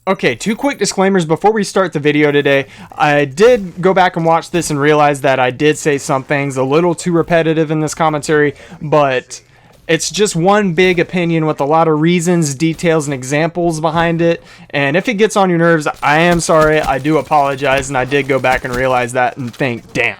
Okay, two quick disclaimers before we start the video today. I did go back and watch this and realize that I did say some things a little too repetitive in this commentary, but it's just one big opinion with a lot of reasons, details, and examples behind it. And if it gets on your nerves, I am sorry. I do apologize, and I did go back and realize that and think, damn.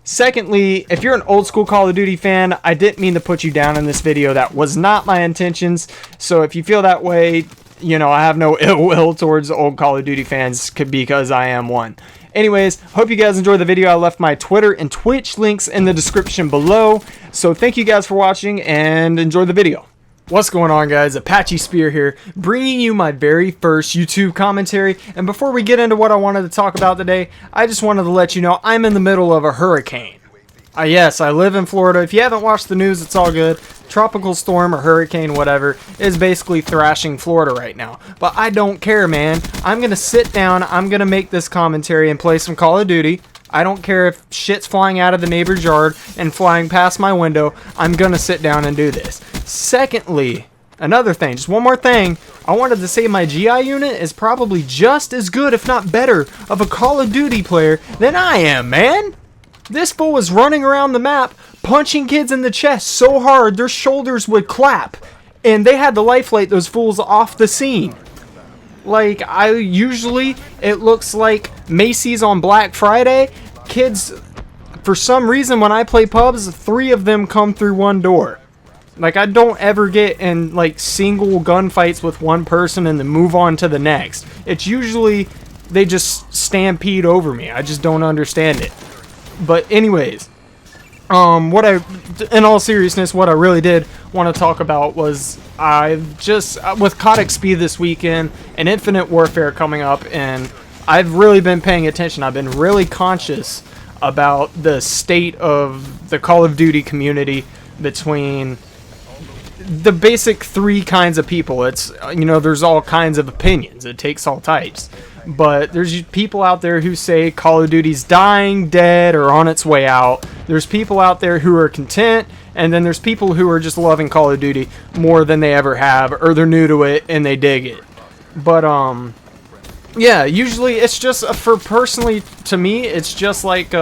Secondly, if you're an old school Call of Duty fan, I didn't mean to put you down in this video. That was not my intentions. So if you feel that way, you know, I have no ill will towards old Call of Duty fans because I am one. Anyways, hope you guys enjoyed the video. I left my Twitter and Twitch links in the description below. So thank you guys for watching and enjoy the video. What's going on, guys? Apache Spear here, bringing you my very first YouTube commentary. And before we get into what I wanted to talk about today, I just wanted to let you know I'm in the middle of a hurricane. Yes, I live in Florida. If you haven't watched the news, it's all good. Tropical storm or hurricane, whatever, is basically thrashing Florida right now. But I don't care, man. I'm going to sit down, I'm going to make this commentary and play some Call of Duty. I don't care if shit's flying out of the neighbor's yard and flying past my window. I'm going to sit down and do this. Secondly, another thing, just one more thing. I wanted to say my GI unit is probably just as good, if not better, of a Call of Duty player than I am, man. This fool was running around the map, punching kids in the chest so hard their shoulders would clap. And they had to lifelate those fools off the scene. Like, it looks like Macy's on Black Friday. Kids, for some reason, when I play pubs, 3 of them come through one door. Like, I don't ever get in, like, single gunfights with one person and then move on to the next. It's usually, they just stampede over me. I just don't understand it. But anyways, in all seriousness, what I really did want to talk about was with COD XP this weekend and Infinite Warfare coming up, and I've really been paying attention. I've been really conscious about the state of the Call of Duty community between the basic 3 kinds of people. It's, you know, there's all kinds of opinions. It takes all types. But there's people out there who say Call of Duty's dying, dead, or on its way out. There's people out there who are content, and then there's people who are just loving Call of Duty more than they ever have, or they're new to it and they dig it. But yeah, usually it's just personally to me, it's just like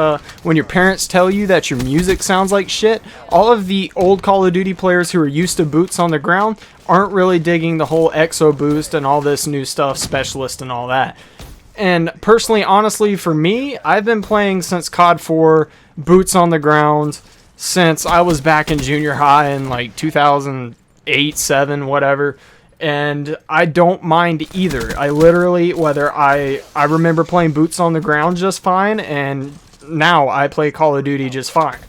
when your parents tell you that your music sounds like shit. All of the old Call of Duty players who are used to boots on the ground aren't really digging the whole exo boost and all this new stuff, specialist and all that. And personally, honestly, for me, I've been playing since COD 4 boots on the ground since I was back in junior high in like 2008, 7, whatever. And I don't mind either. I literally, I remember playing boots on the ground just fine, and now I play Call of Duty just fine.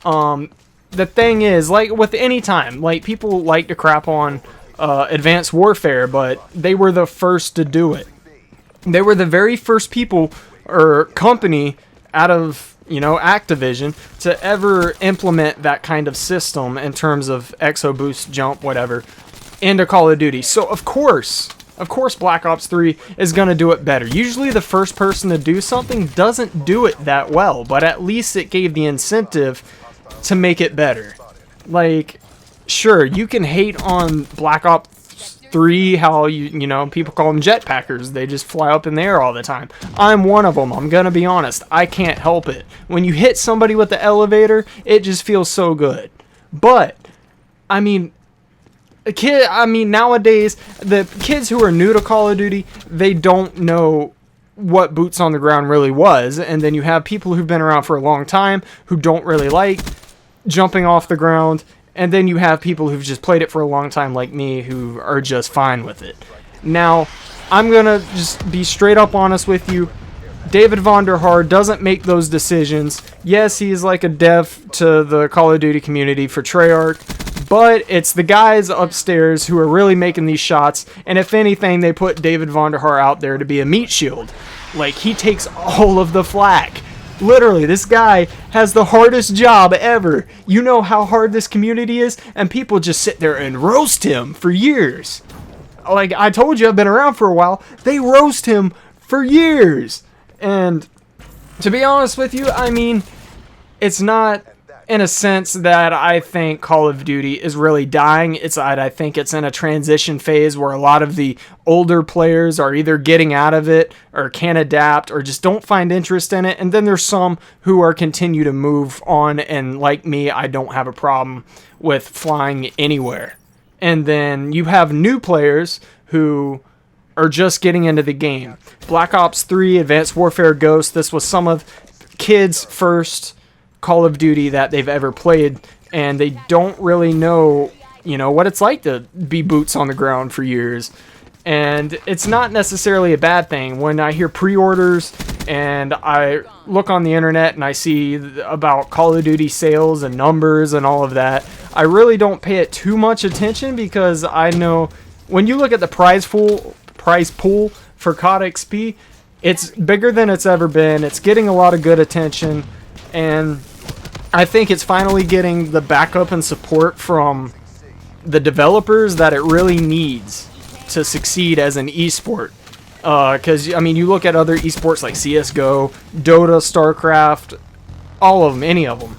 The thing is, like with any time, like people like to crap on Advanced Warfare, but they were the first to do it. They were the very first people or company out of, you know, Activision to ever implement that kind of system in terms of exo boost, jump, whatever, into Call of Duty. So of course Black Ops 3 is going to do it better. Usually the first person to do something doesn't do it that well, but at least it gave the incentive to make it better. Like, sure, you can hate on Black Ops 3, how you know, people call them jetpackers. They just fly up in the air all the time. I'm one of them. I'm going to be honest. I can't help it. When you hit somebody with the elevator, it just feels so good. But I mean, nowadays, the kids who are new to Call of Duty, they don't know what boots on the ground really was. And then you have people who've been around for a long time who don't really like jumping off the ground. And then you have people who've just played it for a long time like me who are just fine with it. Now, I'm going to just be straight up honest with you. David Vonderhaar doesn't make those decisions. Yes, he's like a dev to the Call of Duty community for Treyarch, but it's the guys upstairs who are really making these shots, and if anything, they put David Vonderhaar out there to be a meat shield. Like, he takes all of the flack. Literally, this guy has the hardest job ever. You know how hard this community is, and people just sit there and roast him for years. Like, I told you, I've been around for a while. They roast him for years. And to be honest with you, I mean, it's not in a sense that I think Call of Duty is really dying. I think it's in a transition phase where a lot of the older players are either getting out of it or can't adapt or just don't find interest in it. And then there's some who are continue to move on. And like me, I don't have a problem with flying anywhere. And then you have new players who are just getting into the game. Black Ops 3, Advanced Warfare Ghost, this was some of kids' first Call of Duty that they've ever played, and they don't really know, what it's like to be boots on the ground for years. And it's not necessarily a bad thing. When I hear pre-orders and I look on the internet and I see about Call of Duty sales and numbers and all of that, I really don't pay it too much attention, because I know when you look at the prize pool for COD XP, it's bigger than it's ever been. It's getting a lot of good attention, and I think it's finally getting the backup and support from the developers that it really needs to succeed as an esport. Because, you look at other esports like CSGO, Dota, StarCraft, all of them, any of them.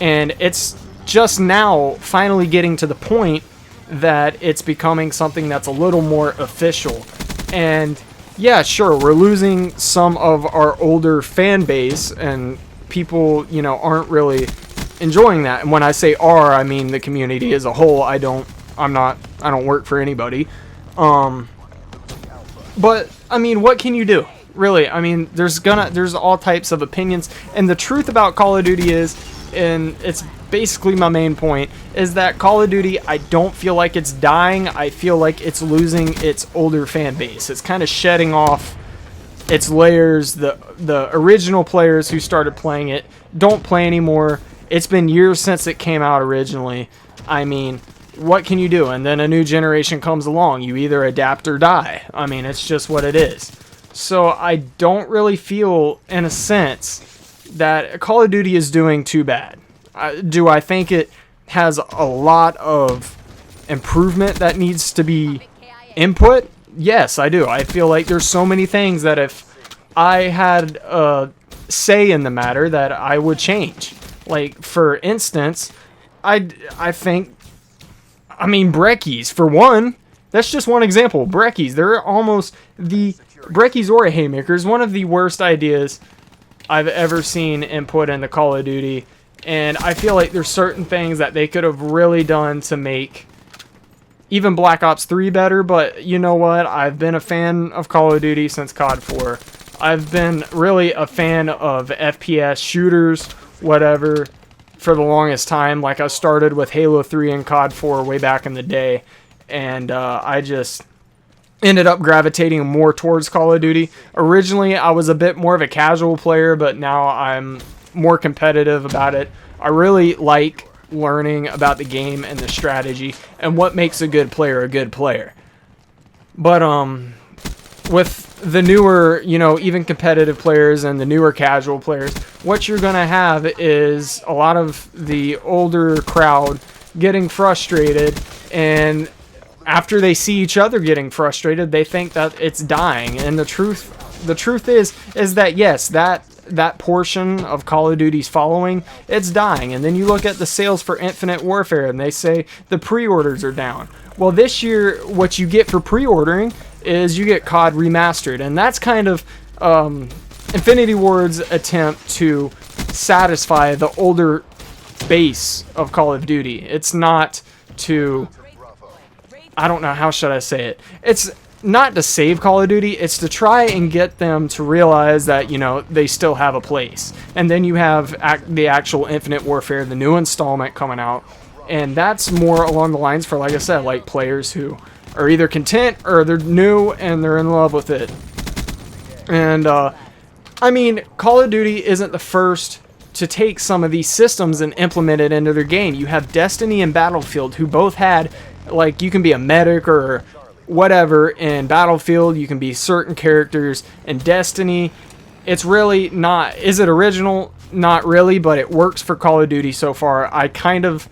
And it's just now finally getting to the point that it's becoming something that's a little more official. And yeah, sure, we're losing some of our older fan base, and people, aren't really enjoying that. And when I say I mean the community as a whole. I don't work for anybody. But what can you do? Really? There's all types of opinions, and the truth about Call of Duty is, and it's basically my main point, is that Call of Duty, I don't feel like it's dying. I feel like it's losing its older fan base. It's kind of shedding off its layers. The original players who started playing it don't play anymore. It's been years since it came out originally. What can you do? And then a new generation comes along. You either adapt or die. It's just what it is. So I don't really feel, in a sense, that Call of Duty is doing too bad. Do I think it has a lot of improvement that needs to be input? Yes, I do. I feel like there's so many things that if I had a say in the matter that I would change. Like, for instance, I think, breccies, for one. That's just one example. Breccies, breccies or a haymaker is one of the worst ideas I've ever seen input into Call of Duty. And I feel like there's certain things that they could have really done to make even Black Ops 3 better. But you know what? I've been a fan of Call of Duty since COD 4. I've been really a fan of FPS shooters, whatever, for the longest time. Like, I started with Halo 3 and COD 4 way back in the day. And I just ended up gravitating more towards Call of Duty. Originally, I was a bit more of a casual player, but now I'm more competitive about it. I really like learning about the game and the strategy and what makes a good player a good player. But with the newer, even competitive players and the newer casual players, what you're going to have is a lot of the older crowd getting frustrated, and after they see each other getting frustrated, they think that it's dying. And the truth is that yes, that portion of Call of Duty's following, it's dying. And then you look at the sales for Infinite Warfare, and they say the pre-orders are down. Well, this year, what you get for pre-ordering is you get COD Remastered, and that's kind of Infinity Ward's attempt to satisfy the older base of Call of Duty. It's not to, I don't know, how should I say it? It's not to save Call of Duty, it's to try and get them to realize that, they still have a place. And then you have the actual Infinite Warfare, the new installment coming out, and that's more along the lines for, like I said, like players who are either content or they're new and they're in love with it. And, Call of Duty isn't the first to take some of these systems and implement it into their game. You have Destiny and Battlefield, who both had, like, you can be a medic or whatever in Battlefield, you can be certain characters in Destiny. It's really not, is it original? Not really, but it works for Call of Duty so far. I kind of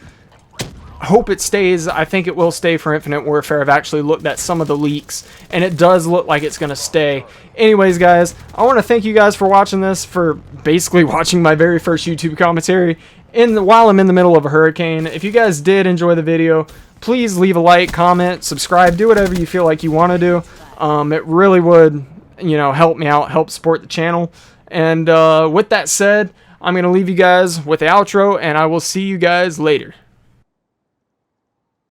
hope it stays. I think it will stay for Infinite Warfare. I've actually looked at some of the leaks, and it does look like it's going to stay. Anyways, guys, I want to thank you guys for watching this, for basically watching my very first YouTube commentary. while I'm in the middle of a hurricane. If you guys did enjoy the video, please leave a like, comment, subscribe, do whatever you feel like you want to do. It really would, help me out, help support the channel. And with that said, I'm going to leave you guys with the outro, and I will see you guys later.